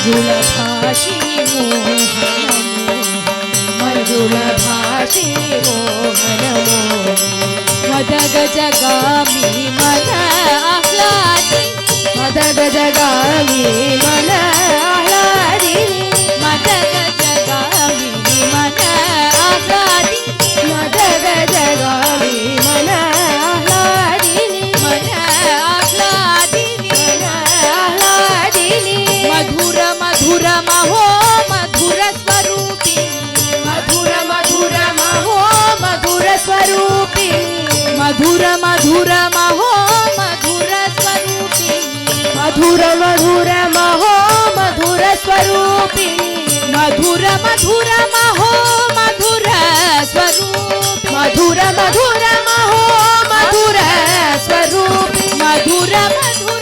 मंजुलभाषी मंजुलभाषी मोहन मदगजगामी मन आह्लादी मदगजगामी मन आह्लादी मदगजगामी मन आह्लादी मदगजगामी मन आह्लादी मन आह्लादी मन आह्लादी मधुर मधुर महो मधुर स्वरूपी मधुर मधुर महो मधुर स्वरूपी मधुर मधुर महो मधुर स्वरूपी मधुर मधुर महो मधुर स्वरूपी मधुर मधुर महो मधुर स्वरूपी मधुर मधुर महो मधुर स्वरूपी मधुर मधुर